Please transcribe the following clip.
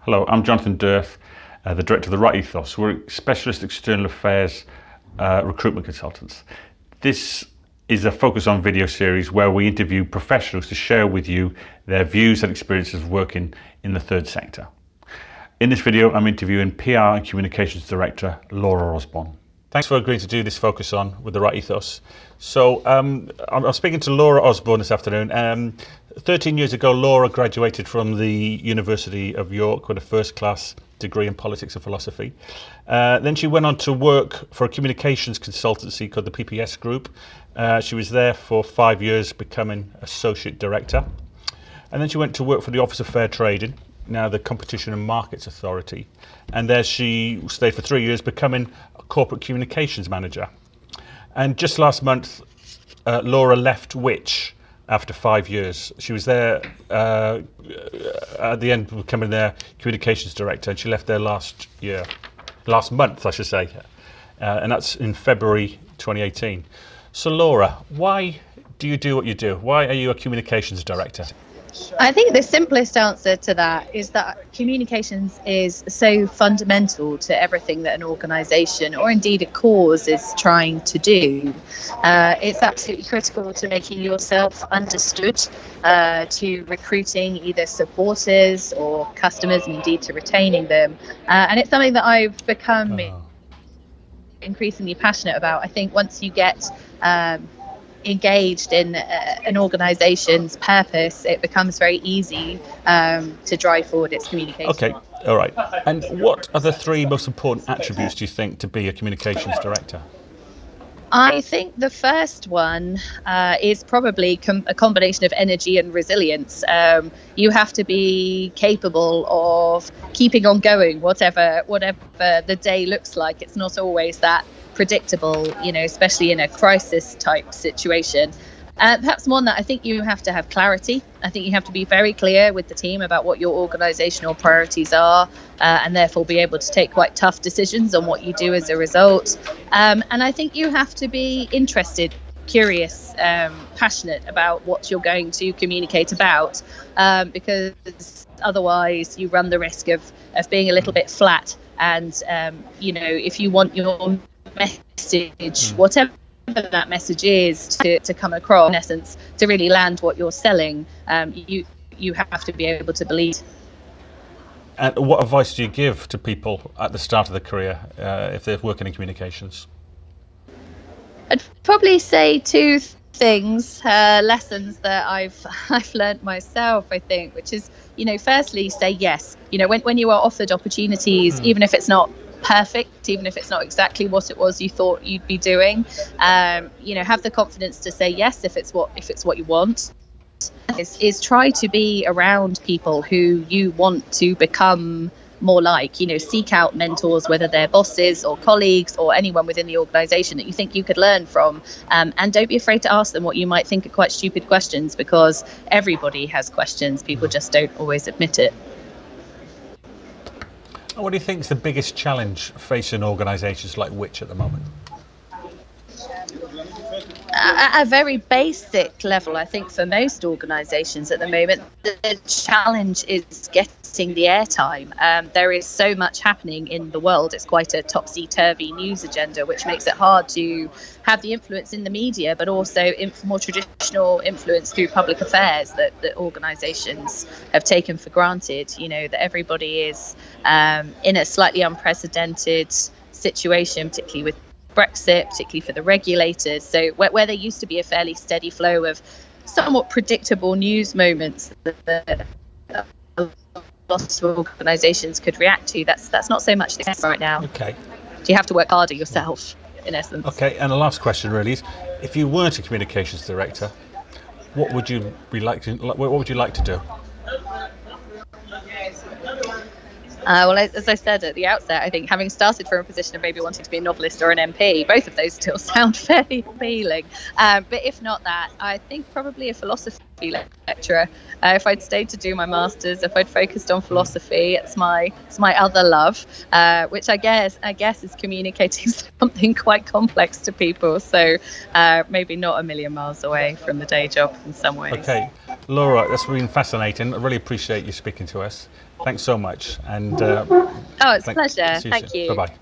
Hello, I'm Jonathan Durth, the Director of the Right Ethos. We're specialist external affairs recruitment consultants. This is a Focus on video series where we interview professionals to share with you their views and experiences of working in the third sector. In this video, I'm interviewing PR and Communications Director Laura Osborne. Thanks for agreeing to do this Focus On with the Right Ethos. So I'm speaking to Laura Osborne this afternoon. 13 years ago, Laura graduated from the University of York with a first-class degree in politics and philosophy. Then she went on to work for a communications consultancy called the PPS Group. She was there for 5 years, becoming Associate Director. And then she went to work for the Office of Fair Trading, now the Competition and Markets Authority. And there she stayed for 3 years, becoming a Corporate Communications Manager. And just last month, Laura left Which after 5 years. She was there at the end, becoming their Communications Director, and she left there last month, I should say. And that's in February 2018. So Laura, why do you do what you do? Why are you a Communications Director? I think the simplest answer to that is that communications is so fundamental to everything that an organisation or indeed a cause is trying to do. It's absolutely critical to making yourself understood, to recruiting either supporters or customers, and indeed to retaining them. And it's something that I've become increasingly passionate about. I think once you get engaged in an organisation's purpose, it becomes very easy to drive forward its communication. Okay, all right. And what are the three most important attributes, do you think, to be a communications director? I think the first one is probably a combination of energy and resilience. You have to be capable of keeping on going, whatever the day looks like. It's not always that predictable, especially in a crisis type situation. Perhaps one that I think you have to have clarity. I think you have to be very clear with the team about what your organisational priorities are, and therefore be able to take quite tough decisions on what you do as a result. And I think you have to be interested, curious, passionate about what you're going to communicate about, because otherwise you run the risk of being a little bit flat. And, if you want your message, whatever that message is, to come across, in essence, to really land what you're selling, you have to be able to believe. And what advice do you give to people at the start of their career if they're working in communications? I'd probably say two things, lessons that I've learned myself, I think, which is, firstly, say yes. When you are offered opportunities, even if it's not perfect, even if it's not exactly what it was you thought you'd be doing, have the confidence to say yes if it's what you want. Is try to be around people who you want to become more like. Seek out mentors, whether they're bosses or colleagues or anyone within the organisation that you think you could learn from, and don't be afraid to ask them what you might think are quite stupid questions, because everybody has questions. People just don't always admit it. What do you think is the biggest challenge facing organisations like Which at the moment? At a very basic level, I think for most organisations at the moment, the challenge is getting the airtime. There is so much happening in the world. It's quite a topsy-turvy news agenda, which makes it hard to have the influence in the media, but also more traditional influence through public affairs that organisations have taken for granted. That everybody is in a slightly unprecedented situation, particularly with Brexit, particularly for the regulators. So where there used to be a fairly steady flow of somewhat predictable news moments that lots of organisations could react to, that's not so much the case right now. Okay. So you have to work harder yourself, in essence. Okay, and the last question really is, if you weren't a communications director, what would you like to do? Well, as I said at the outset, I think having started from a position of maybe wanting to be a novelist or an MP, both of those still sound fairly appealing. But if not that, I think probably a philosophy lecturer. If I'd stayed to do my masters, if I'd focused on philosophy, it's my other love, which I guess is communicating something quite complex to people. So maybe not a million miles away from the day job in some ways. Okay, Laura, that's been fascinating. I really appreciate you speaking to us. Thanks so much. And Oh, it's a pleasure. Thank you. Bye-bye.